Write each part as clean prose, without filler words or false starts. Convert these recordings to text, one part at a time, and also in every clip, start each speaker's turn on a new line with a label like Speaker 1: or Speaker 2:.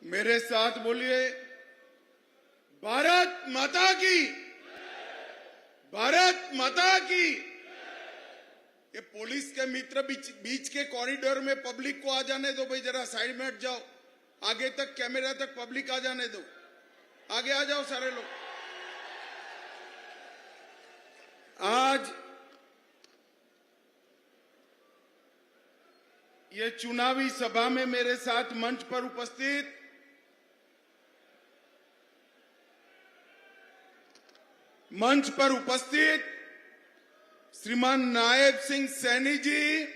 Speaker 1: मेरे साथ बोलिए, भारत माता की, भारत माता की। ये पुलिस के मित्र बीच के कॉरिडोर में पब्लिक को आ जाने दो भाई, जरा साइड में हट जाओ, आगे तक कैमरा तक पब्लिक आ जाने दो, आगे आ जाओ सारे लोग। आज ये चुनावी सभा में मेरे साथ मंच पर उपस्थित श्रीमान नायब सिंह सैनी जी,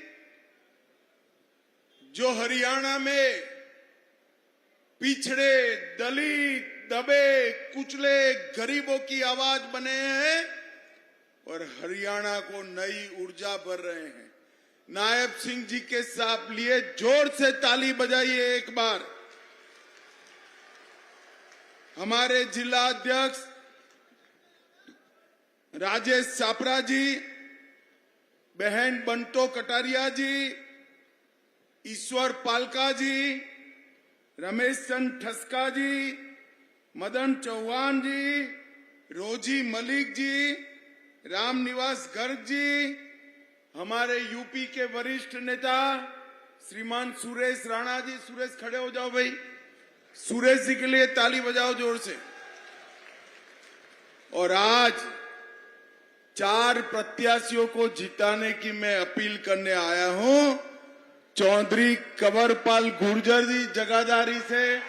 Speaker 1: जो हरियाणा में पिछड़े, दलित, दबे कुचले गरीबों की आवाज बने हैं और हरियाणा को नई ऊर्जा भर रहे हैं। नायब सिंह जी के साथ लिए जोर से ताली बजाइए एक बार। हमारे जिला अध्यक्ष राजेश सापरा जी, बहन बंटो कटारिया जी, ईश्वर पालका जी, रमेश चंद ठस्का जी, मदन चौहान जी, रोजी मलिक जी, रामनिवास गर्ग जी, हमारे यूपी के वरिष्ठ नेता श्रीमान सुरेश राणा जी। सुरेश खड़े हो जाओ भाई, सुरेश जी के लिए ताली बजाओ जोर से। और आज 4 प्रत्याशियों को जिताने की मैं अपील करने आया हूं। चौधरी कंवरपाल गुर्जर जी जगाधारी से।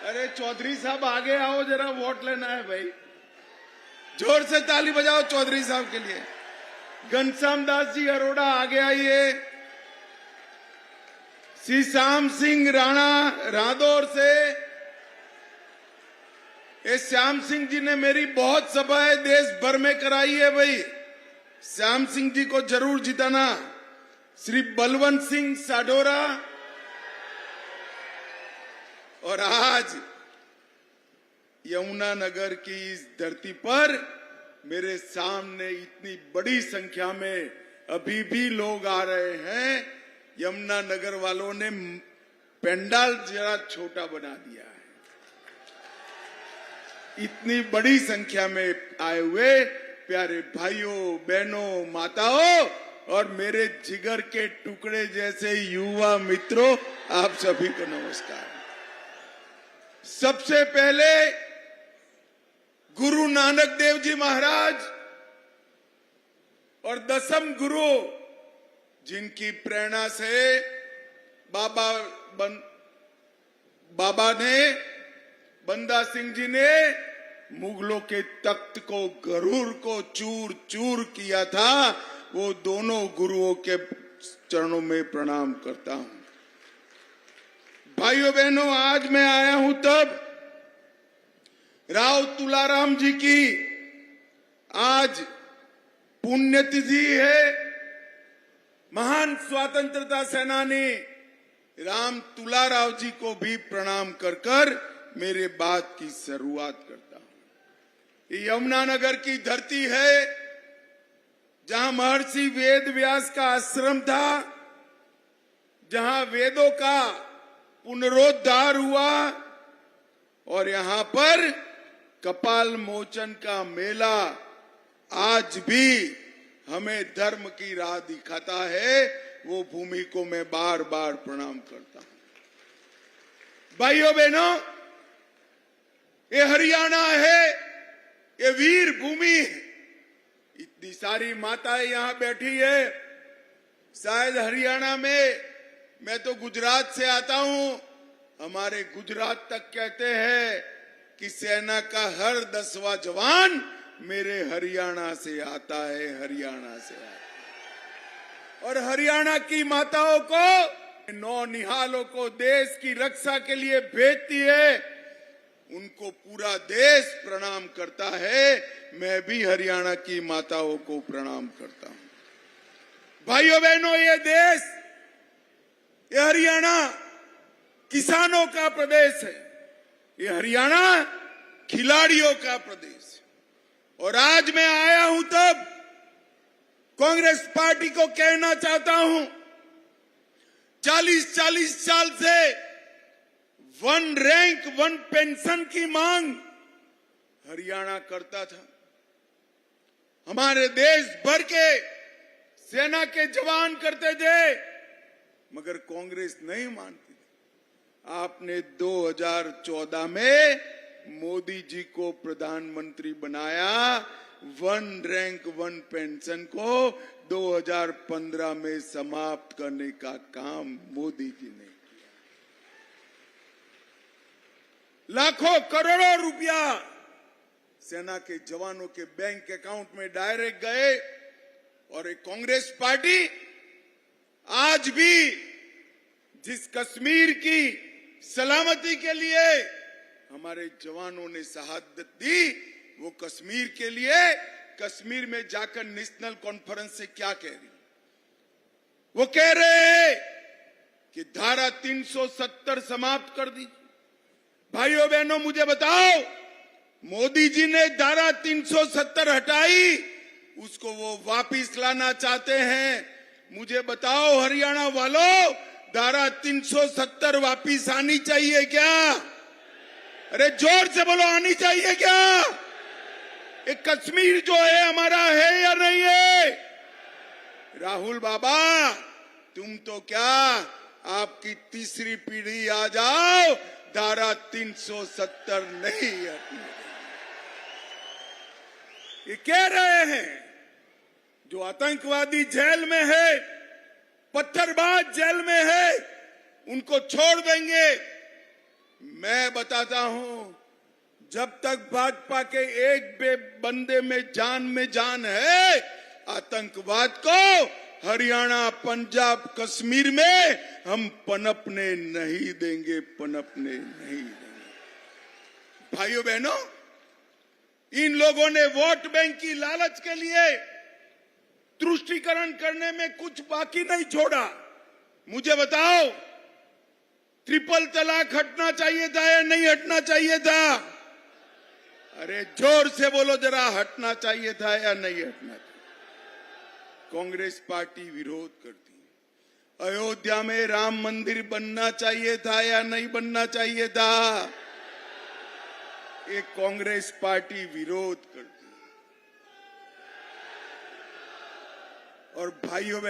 Speaker 1: अरे चौधरी साहब आगे आओ, जरा वोट लेना है भाई। जोर से ताली बजाओ चौधरी साहब के लिए। घनश्याम दास जी अरोड़ा आगे आइए। श्री श्याम सिंह राणा रादौर से। ये श्याम सिंह जी ने मेरी बहुत सभाएं देश भर में कराई है भाई, श्याम सिंह जी को जरूर जिताना। श्री बलवंत सिंह साडोरा। और आज यमुनानगर की इस धरती पर मेरे सामने इतनी बड़ी संख्या में अभी भी लोग आ रहे हैं। यमुनानगर वालों ने पंडाल जरा छोटा बना दिया है। इतनी बड़ी संख्या में आए हुए प्यारे भाइयों, बहनों, माताओं और मेरे जिगर के टुकड़े जैसे युवा मित्रों, आप सभी को नमस्कार। सबसे पहले गुरु नानक देव जी महाराज और 10म गुरु, जिनकी प्रेरणा से बाबा ने, बंदा सिंह जी ने मुगलों के तख्त को, गरूर को चूर चूर किया था, वो दोनों गुरुओं के चरणों में प्रणाम करता हूं। भाइयों बहनों, आज मैं आया हूं तब राव तुलाराम जी की आज पुण्यतिथि है। महान स्वतंत्रता सेनानी राम तुलाराव जी को भी प्रणाम कर मेरे बात की शुरुआत करता हूं। ये यमुनानगर की धरती है जहां महर्षि वेद व्यास का आश्रम था, जहां वेदों का पुनरोद्धार हुआ और यहां पर कपाल मोचन का मेला आज भी हमें धर्म की राह दिखाता है। वो भूमि को मैं बार बार प्रणाम करता हूं। भाइयों बहनों, ये हरियाणा है, ये वीर भूमि है। इतनी सारी माताएं यहां बैठी है। शायद हरियाणा में, मैं तो गुजरात से आता हूं, हमारे गुजरात तक कहते हैं कि सेना का हर 10वां जवान मेरे हरियाणा से आता है, हरियाणा से आता है। और हरियाणा की माताओं को, नौनिहालों को देश की रक्षा के लिए भेजती है, उनको पूरा देश प्रणाम करता है। मैं भी हरियाणा की माताओं को प्रणाम करता हूं। भाइयों बहनों, ये देश, ये हरियाणा किसानों का प्रदेश है, ये हरियाणा खिलाड़ियों का प्रदेश है। और आज मैं आया हूं तब कांग्रेस पार्टी को कहना चाहता हूं, 40 साल से वन रैंक वन पेंशन की मांग हरियाणा करता था। हमारे देश भर के सेना के जवान करते थे, मगर कांग्रेस नहीं मानती। आपने 2014 में मोदी जी को प्रधानमंत्री बनाया, वन रैंक वन पेंशन को 2015 में समाप्त करने का काम मोदी जी ने किया। लाखों करोड़ों रुपया सेना के जवानों के बैंक अकाउंट में डायरेक्ट गए, और एक कांग्रेस पार्टी आज भी जिस कश्मीर की सलामती के लिए हमारे जवानों ने शहादत दी, वो कश्मीर के लिए कश्मीर में जाकर नेशनल कॉन्फ्रेंस से क्या कह रही? वो कह रहे हैं कि धारा 370 समाप्त कर दी। भाइयों बहनों, मुझे बताओ, मोदी जी ने धारा 370 हटाई, उसको वो वापिस लाना चाहते हैं। मुझे बताओ हरियाणा वालों, धारा 370 वापिस आनी चाहिए क्या? अरे जोर से बोलो, आनी चाहिए क्या? एक कश्मीर जो है हमारा है या नहीं है? राहुल बाबा, तुम तो क्या, आपकी तीसरी पीढ़ी आ जाओ, धारा 370 नहीं हटने। ये कह रहे हैं जो आतंकवादी जेल में है, पत्थरबाज जेल में है, उनको छोड़ देंगे। मैं बताता हूं, जब तक भाजपा के एक बंदे में जान है, आतंकवाद को हरियाणा, पंजाब, कश्मीर में हम पनपने नहीं देंगे, पनपने नहीं देंगे। भाइयों बहनों, इन लोगों ने वोट बैंक की लालच के लिए तुष्टीकरण करने में कुछ बाकी नहीं छोड़ा। मुझे बताओ, ट्रिपल तलाक हटना चाहिए था या नहीं हटना चाहिए था? अरे जोर से बोलो जरा, हटना चाहिए था या नहीं हटना था? कांग्रेस पार्टी विरोध करती है। अयोध्या में राम मंदिर बनना चाहिए था या नहीं बनना चाहिए था? एक कांग्रेस पार्टी विरोध करती है। और भाइयों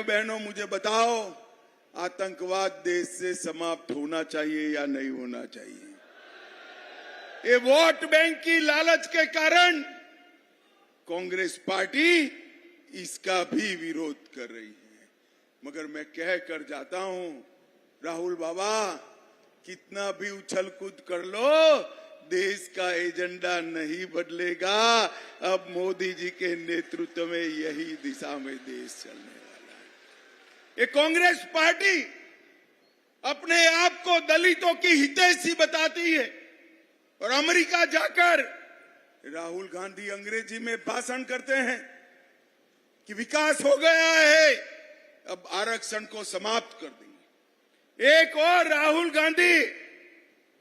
Speaker 1: बहनों, मुझे बताओ, आतंकवाद देश से समाप्त होना चाहिए या नहीं होना चाहिए? ये वोट बैंक की लालच के कारण कांग्रेस पार्टी इसका भी विरोध कर रही है। मगर मैं कह कर जाता हूं, राहुल बाबा, कितना भी उछल कूद कर लो, देश का एजेंडा नहीं बदलेगा। अब मोदी जी के नेतृत्व में यही दिशा में देश चलने वाला है। ये कांग्रेस पार्टी अपने आप को दलितों की हितैषी बताती है, और अमेरिका जाकर राहुल गांधी अंग्रेजी में भाषण करते हैं कि विकास हो गया है, अब आरक्षण को समाप्त कर देंगे। एक और राहुल गांधी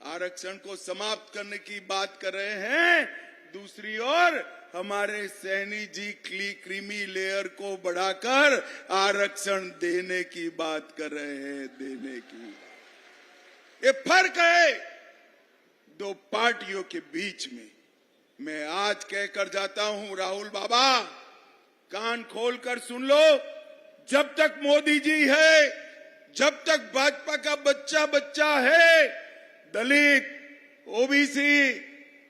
Speaker 1: आरक्षण को समाप्त करने की बात कर रहे हैं, दूसरी ओर हमारे सैनी जी क्रीमी लेयर को बढ़ाकर आरक्षण देने की बात कर रहे हैं, देने की। ये फर्क है दो पार्टियों के बीच में। मैं आज कहकर जाता हूं, राहुल बाबा, कान खोलकर सुन लो, जब तक मोदी जी है, जब तक भाजपा का बच्चा बच्चा है, दलित, ओबीसी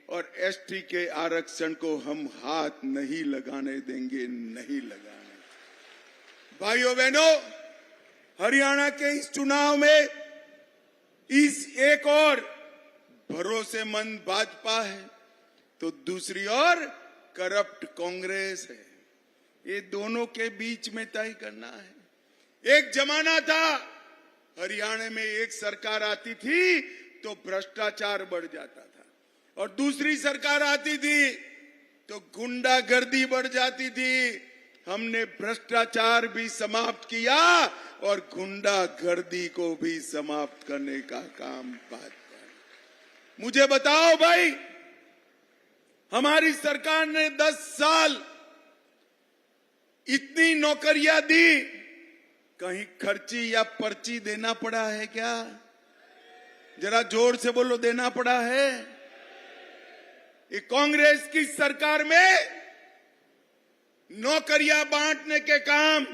Speaker 1: और एसटी के आरक्षण को हम हाथ नहीं लगाने देंगे, नहीं लगाने। भाइयों बहनों, हरियाणा के इस चुनाव में इस एक और भरोसेमंद भाजपा है, तो दूसरी ओर करप्ट कांग्रेस है। ये दोनों के बीच में तय करना है। एक जमाना था, हरियाणा में एक सरकार आती थी तो भ्रष्टाचार बढ़ जाता था, और दूसरी सरकार आती थी तो गुंडागर्दी बढ़ जाती थी। हमने भ्रष्टाचार भी समाप्त किया और गुंडागर्दी को भी समाप्त करने का काम भाजपा। मुझे बताओ भाई, हमारी सरकार ने 10 साल इतनी नौकरियां दी कहीं खर्ची या पर्ची देना पड़ा है क्या? जरा जोर से बोलो, देना पड़ा है? ये कांग्रेस की सरकार में नौकरियां बांटने के काम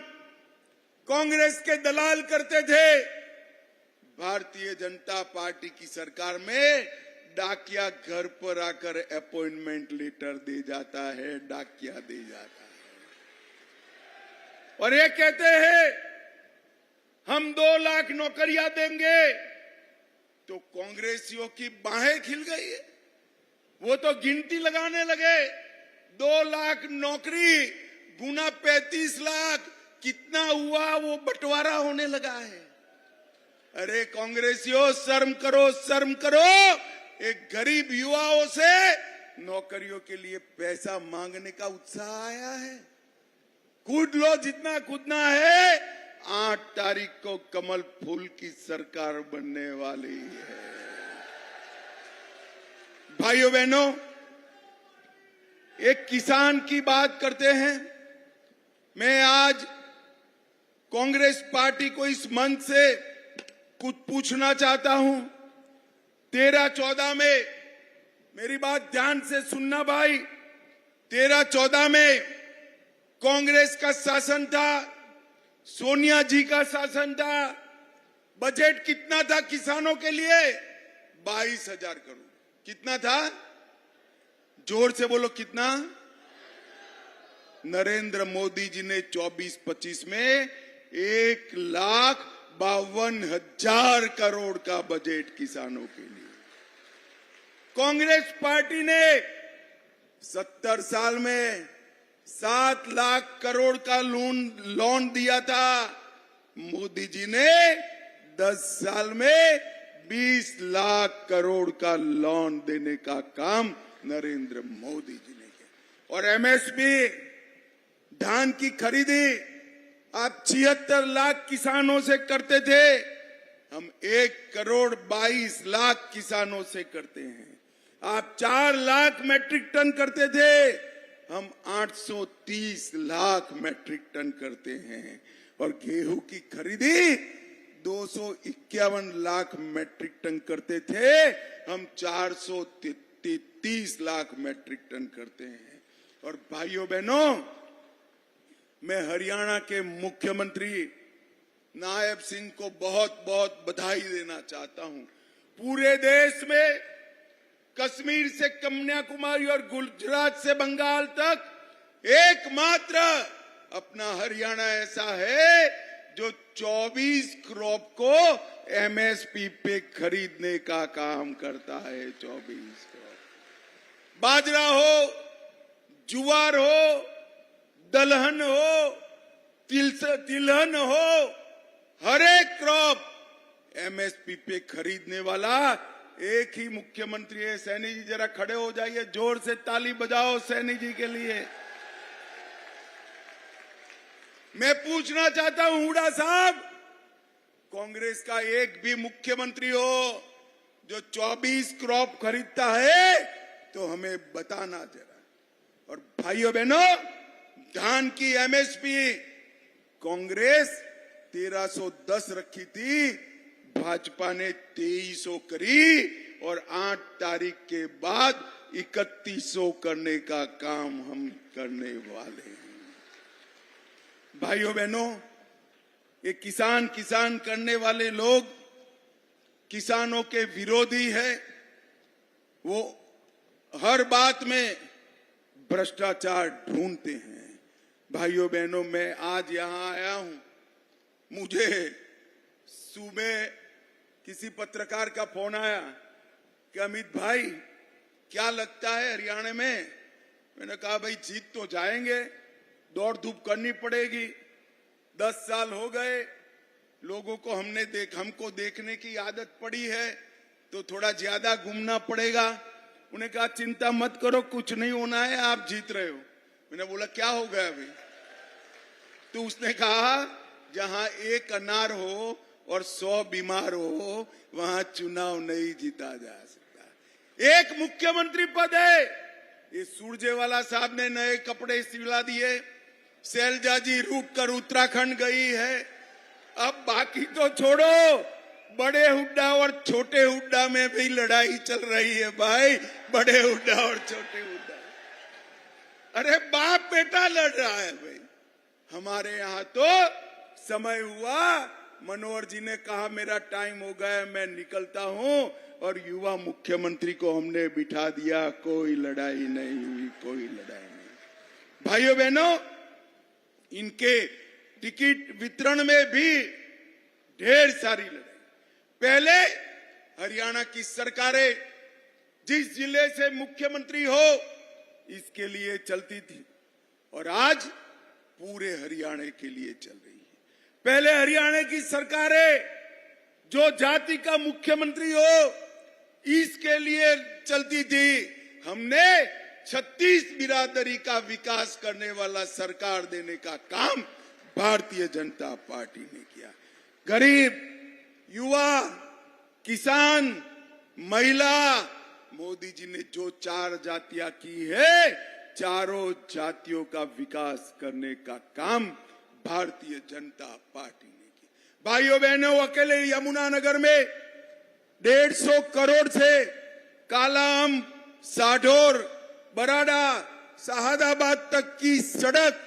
Speaker 1: कांग्रेस के दलाल करते थे। भारतीय जनता पार्टी की सरकार में डाकिया घर पर आकर अपॉइंटमेंट लेटर दे जाता है, डाकिया दे जाता है और ये कहते हैं हम 2 लाख नौकरियां देंगे। तो कांग्रेसियों की बाहें खिल गई है, वो तो गिनती लगाने लगे। 2 लाख नौकरी गुना 35 लाख कितना हुआ, वो बंटवारा होने लगा है। अरे कांग्रेसियों, शर्म करो, शर्म करो। एक गरीब युवाओं से नौकरियों के लिए पैसा मांगने का उत्साह आया है। कूद लो जितना कूदना है। 8 तारीख को कमल फूल की सरकार बनने वाली है। भाइयों बहनों, एक किसान की बात करते हैं। मैं आज कांग्रेस पार्टी को इस मंच से कुछ पूछना चाहता हूं। 13-14 में, मेरी बात ध्यान से सुनना भाई, 13-14 में कांग्रेस का शासन था, सोनिया जी का शासन था। बजट कितना था किसानों के लिए? 22,000 करोड़। कितना था? जोर से बोलो, कितना? नरेंद्र मोदी जी ने 24-25 में 1,52,000 करोड़ का बजट किसानों के लिए। कांग्रेस पार्टी ने 70 साल में 7 लाख करोड़ का लोन दिया था। मोदी जी ने 10 साल में 20 लाख करोड़ का लोन देने का काम नरेंद्र मोदी जी ने किया। और एमएसपी धान की खरीदी आप 76 लाख किसानों से करते थे, हम 1,22,00,000 किसानों से करते हैं। आप 4 लाख मैट्रिक टन करते थे, हम 830 लाख मैट्रिक टन करते हैं। और गेहूं की खरीदी 251 लाख मैट्रिक टन करते थे, हम 433 लाख मैट्रिक टन करते हैं। और भाइयों बहनों, मैं हरियाणा के मुख्यमंत्री नायब सिंह को बहुत बहुत बधाई देना चाहता हूं। पूरे देश में कश्मीर से कन्याकुमारी और गुजरात से बंगाल तक एकमात्र अपना हरियाणा ऐसा है जो 24 क्रॉप को एमएसपी पे खरीदने का काम करता है। 24 क्रॉप, बाजरा हो, जुआर हो, दलहन हो, तिलहन हो, हर एक क्रॉप एमएसपी पे खरीदने वाला एक ही मुख्यमंत्री है। सैनी जी जरा खड़े हो जाइए, जोर से ताली बजाओ सैनी जी के लिए। मैं पूछना चाहता हूं हुड्डा साहब, कांग्रेस का एक भी मुख्यमंत्री हो जो 24 क्रॉप खरीदता है तो हमें बताना जरा। और भाइयों बहनों, धान की एमएसपी कांग्रेस 1310 रखी थी, भाजपा ने 2300 करी और 8 तारीख के बाद 3100 करने का काम हम करने वाले हैं। भाइयों बहनों, ये किसान किसान करने वाले लोग किसानों के विरोधी है। वो हर बात में भ्रष्टाचार ढूंढते हैं। भाइयों बहनों, मैं आज यहां आया हूं, मुझे सुबह किसी पत्रकार का फोन आया कि अमित भाई क्या लगता है हरियाणा में? मैंने कहा भाई जीत तो जाएंगे, दौड़ धूप करनी पड़ेगी। 10 साल हो गए, लोगों को हमको देखने की आदत पड़ी है तो थोड़ा ज्यादा घूमना पड़ेगा। उन्हें कहा चिंता मत करो, कुछ नहीं होना है, आप जीत रहे हो। मैंने बोला क्या हो गया अभी? तो उसने कहा जहां एक अनार हो और 100 बीमार हो, वहां चुनाव नहीं जीता जा सकता। एक मुख्यमंत्री पद है। ये सुरजेवाला साहब ने नए कपड़े सिला दिए, शैलजा जी रूट कर उत्तराखंड गई है, अब बाकी तो छोड़ो, बड़े हुड्डा और छोटे हुड्डा में भी लड़ाई चल रही है भाई। बड़े हुड्डा और छोटे हुड्डा, अरे बाप बेटा लड़ रहा है भाई। हमारे यहाँ तो समय हुआ, मनोहर जी ने कहा मेरा टाइम हो गया, मैं निकलता हूं, और युवा मुख्यमंत्री को हमने बिठा दिया। कोई लड़ाई नहीं हुई, कोई लड़ाई नहीं। भाइयों बहनों, इनके टिकट वितरण में भी ढेर सारी लड़ाई। पहले हरियाणा की सरकारें जिस जिले से मुख्यमंत्री हो इसके लिए चलती थी, और आज पूरे हरियाणा के लिए चल रही है। पहले हरियाणा की सरकारें जो जाति का मुख्यमंत्री हो इसके लिए चलती थी। हमने 36 बिरादरी का विकास करने वाला सरकार देने का काम भारतीय जनता पार्टी ने किया। गरीब, युवा, किसान, महिला, मोदी जी ने जो 4 जातियां की है, चारों जातियों का विकास करने का काम भारतीय जनता पार्टी ने किया। भाइयों बहनों, अकेले यमुनानगर में 150 करोड़ से कालाअंब, साढौर, बराडा, शहादाबाद तक की सड़क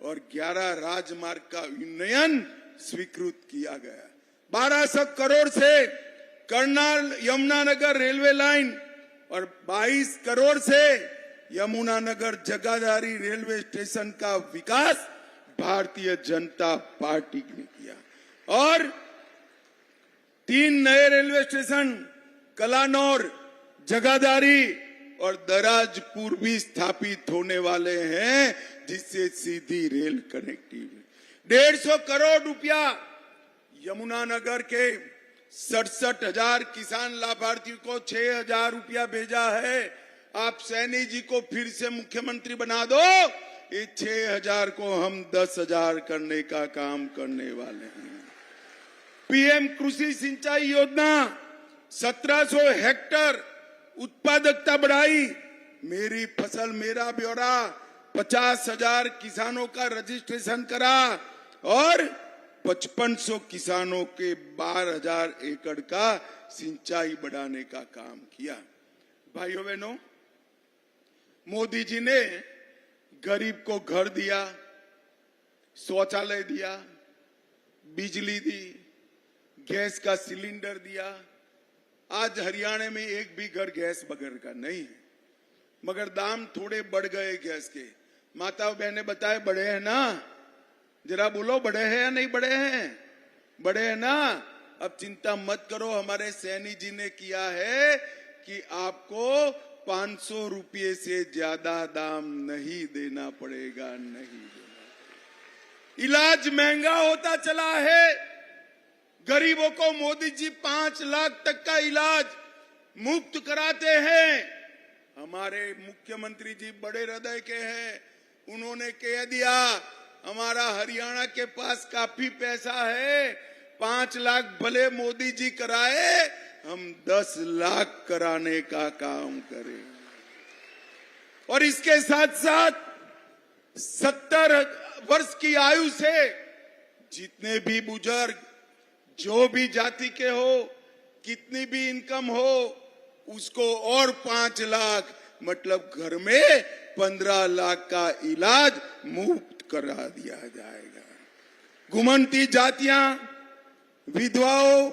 Speaker 1: और 11 राजमार्ग का उन्नयन स्वीकृत किया गया। 1200 करोड़ से करनाल यमुनानगर रेलवे लाइन और 22 करोड़ से यमुनानगर जगाधारी रेलवे स्टेशन का विकास भारतीय जनता पार्टी ने किया। और 3 नए रेलवे स्टेशन कलानौर, जगाधारी और दराजपुर भी स्थापित होने वाले हैं, जिससे सीधी रेल कनेक्टिविटी। 150 करोड़ रुपया यमुनानगर के 67,000 किसान लाभार्थियों को 6,000 रुपया भेजा है। आप सैनी जी को फिर से मुख्यमंत्री बना दो, ये 6,000 को हम 10,000 करने का काम करने वाले हैं। पीएम कृषि सिंचाई योजना 1700 हेक्टर उत्पादकता बढ़ाई। मेरी फसल मेरा ब्यौरा 50,000 किसानों का रजिस्ट्रेशन करा और 5500 किसानों के 12,000 एकड़ का सिंचाई बढ़ाने का काम किया। भाइयों बहनों, मोदी जी ने गरीब को घर दिया, शौचालय दिया, बिजली दी, गैस का सिलेंडर दिया। आज हरियाणा में एक भी घर गैस बगैर का नहीं है, मगर दाम थोड़े बढ़ गए गैस के। माता बहनें बताए बढ़े हैं ना? जरा बोलो, बढ़े हैं या नहीं बढ़े हैं? बढ़े हैं ना? अब चिंता मत करो, हमारे सैनी जी ने किया है कि आपको 500 रुपये से ज्यादा दाम नहीं देना पड़ेगा, नहीं देना। इलाज महंगा होता चला है, गरीबों को मोदी जी 5 लाख तक का इलाज मुफ्त कराते हैं। हमारे मुख्यमंत्री जी बड़े हृदय के हैं, उन्होंने कह दिया हमारा हरियाणा के पास काफी पैसा है, 5 लाख भले मोदी जी कराए, हम 10 लाख कराने का काम करें। और इसके साथ साथ 70 वर्ष की आयु से जितने भी बुजुर्ग, जो भी जाति के हो, कितनी भी इनकम हो, उसको और 5 लाख, मतलब घर में 15 लाख का इलाज मुफ्त करा दिया जाएगा। घुमंती जातियां, विधवाओं,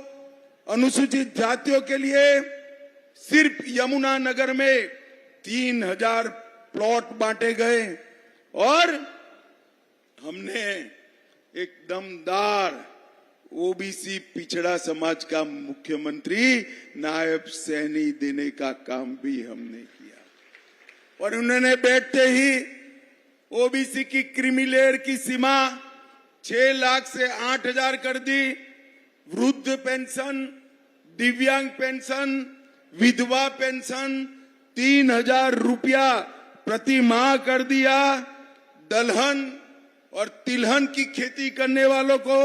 Speaker 1: अनुसूचित जातियों के लिए सिर्फ यमुनानगर में 3000 प्लॉट बांटे गए और हमने एक दमदार ओबीसी पिछड़ा समाज का मुख्यमंत्री नायब सैनी देने का काम भी हमने किया। और उन्होंने बैठते ही ओबीसी की क्रीमी लेयर की सीमा 6 लाख से 8,000 कर दी। वृद्ध पेंशन, दिव्यांग पेंशन, विधवा पेंशन 3,000 रुपया प्रति माह कर दिया। दलहन और तिलहन की खेती करने वालों को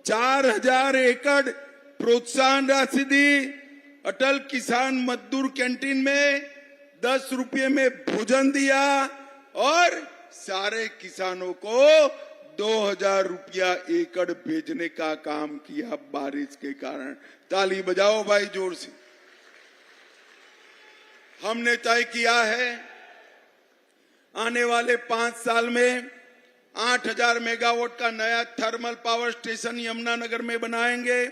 Speaker 1: 4,000 एकड़ प्रोत्साहन राशि दी। अटल किसान मजदूर कैंटीन में 10 रुपये में भोजन दिया और सारे किसानों को 2000 रुपया एकड़ भेजने का काम किया बारिश के कारण। ताली बजाओ भाई जोर से। हमने तय किया है आने वाले 5 साल में 8000 मेगावाट का नया थर्मल पावर स्टेशन यमुनानगर में बनाएंगे।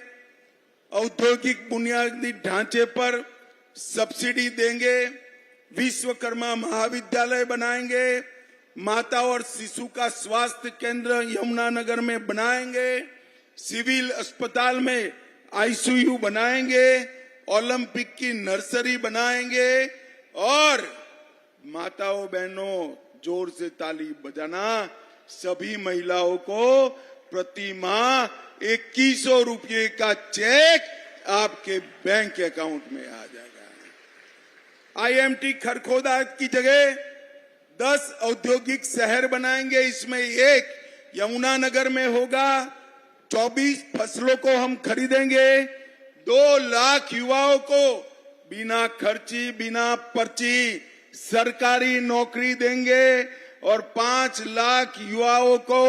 Speaker 1: औद्योगिक बुनियादी ढांचे पर सब्सिडी देंगे। विश्वकर्मा महाविद्यालय बनाएंगे। माता और शिशु का स्वास्थ्य केंद्र यमुनानगर में बनाएंगे। सिविल अस्पताल में आईसीयू बनाएंगे। ओलंपिक की नर्सरी बनाएंगे। और माताओं बहनों जोर से ताली बजाना, सभी महिलाओं को प्रति माह 2100 रुपये का चेक आपके बैंक अकाउंट में आ जाएगा। आईएमटी खरखोदा की जगह 10 औद्योगिक शहर बनाएंगे। इसमें एक यमुनानगर में होगा। 24 फसलों को हम खरीदेंगे। 2 लाख युवाओं को बिना खर्ची बिना पर्ची सरकारी नौकरी देंगे और 5 लाख युवाओं को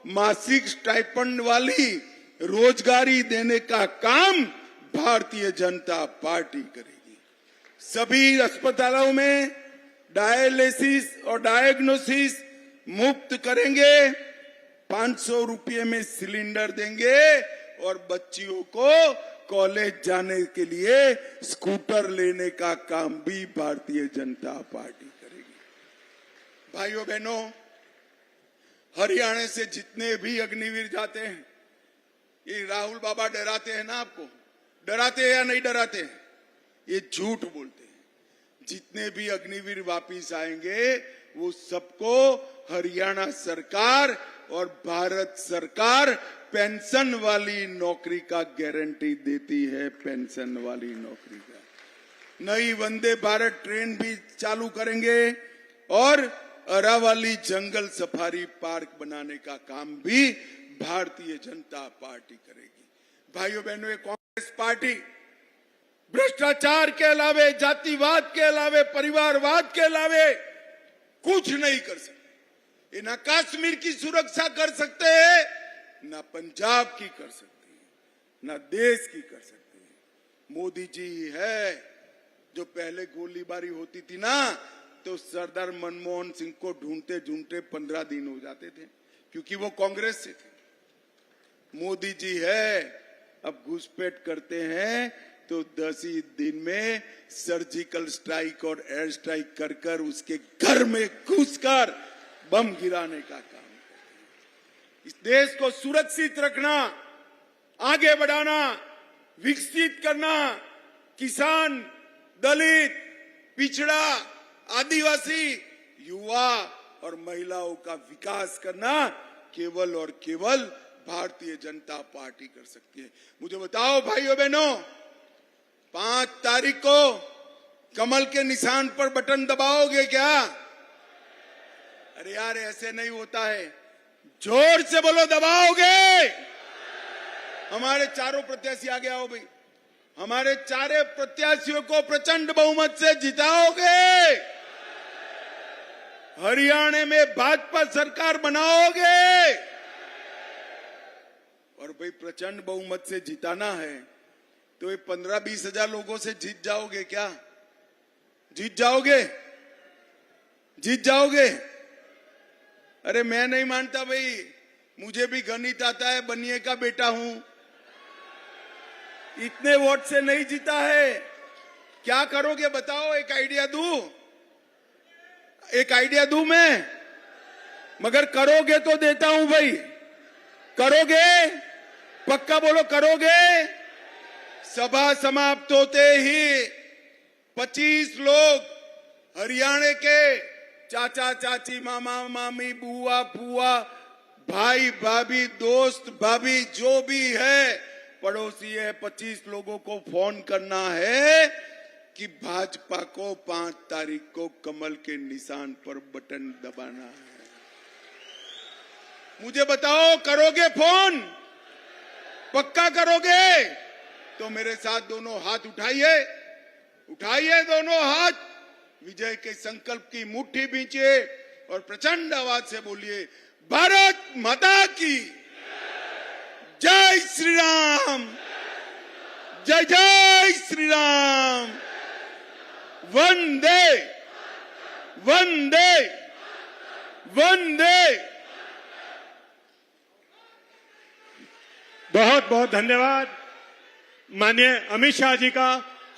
Speaker 1: मासिक स्टाइपेंड वाली रोजगारी देने का काम भारतीय जनता पार्टी करेगी। सभी अस्पतालों में डायलिसिस और डायग्नोसिस मुफ्त करेंगे। 500 रुपये में सिलेंडर देंगे और बच्चियों को कॉलेज जाने के लिए स्कूटर लेने का काम भी भारतीय जनता पार्टी करेगी। भाइयों बहनों, हरियाणा से जितने भी अग्निवीर जाते हैं, ये राहुल बाबा डराते हैं ना आपको? डराते हैं या नहीं डराते हैं? ये झूठ बोलते हैं। जितने भी अग्निवीर वापिस आएंगे वो सबको हरियाणा सरकार और भारत सरकार पेंशन वाली नौकरी का गारंटी देती है। पेंशन वाली नौकरी का। नई वंदे भारत ट्रेन भी चालू करेंगे और अरावली जंगल सफारी पार्क बनाने का काम भी भारतीय जनता पार्टी करेगी। भाइयों बहनों, ये कांग्रेस पार्टी भ्रष्टाचार के अलावे, जातिवाद के अलावे, परिवारवाद के अलावे कुछ नहीं कर सकते। ये ना कश्मीर की सुरक्षा कर सकते हैं, ना पंजाब की कर सकते हैं, ना देश की कर सकते हैं। मोदी जी है जो पहले गोलीबारी होती थी ना, तो सरदार मनमोहन सिंह को ढूंढते ढूंढते 15 दिन हो जाते थे, क्योंकि वो कांग्रेस से थे। मोदी जी है अब घुसपैठ करते हैं तो 10 ही दिन में सर्जिकल स्ट्राइक और एयर स्ट्राइक कर कर उसके घर में घुसकर बम गिराने का काम करते हैं। इस देश को सुरक्षित रखना, आगे बढ़ाना, विकसित करना, किसान, दलित, पिछड़ा, आदिवासी, युवा और महिलाओं का विकास करना केवल और केवल भारतीय जनता पार्टी कर सकती है। मुझे बताओ भाइयों बहनों, 5 तारीख को कमल के निशान पर बटन दबाओगे क्या? अरे यार, ऐसे नहीं होता है। जोर से बोलो, दबाओगे? हमारे चारों प्रत्याशी आगे आओ भाई। हमारे चारे प्रत्याशियों को प्रचंड बहुमत से जिताओगे? हरियाणा में भाजपा सरकार बनाओगे? और भाई प्रचंड बहुमत से जिताना है तो ये 15-20 हजार लोगों से जीत जाओगे क्या? जीत जाओगे? जीत जाओगे? अरे मैं नहीं मानता भाई, मुझे भी गणित आता है, बनिए का बेटा हूं। इतने वोट से नहीं जीता है। क्या करोगे बताओ? एक आइडिया दूं? एक आइडिया दूं मैं? मगर करोगे तो देता हूं भाई। करोगे? पक्का बोलो, करोगे? सभा समाप्त होते ही 25 लोग हरियाणा के चाचा चाची, मामा मामी, बुआ फुआ, भाई भाभी, दोस्त भाभी, जो भी है, पड़ोसी है, 25 लोगों को फोन करना है कि भाजपा को 5 तारीख को कमल के निशान पर बटन दबाना है। मुझे बताओ, करोगे फोन? पक्का करोगे? तो मेरे साथ दोनों हाथ उठाइए, उठाइए दोनों हाथ। विजय के संकल्प की मुट्ठी भींचिए और प्रचंड आवाज से बोलिए, भारत माता की जय श्री राम, जय जय श्री राम, वंदे वंदे वंदे।
Speaker 2: बहुत बहुत धन्यवाद माननीय अमित शाह जी का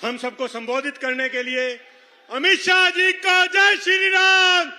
Speaker 2: हम सबको संबोधित करने के लिए। अमित शाह जी का जय श्री राम।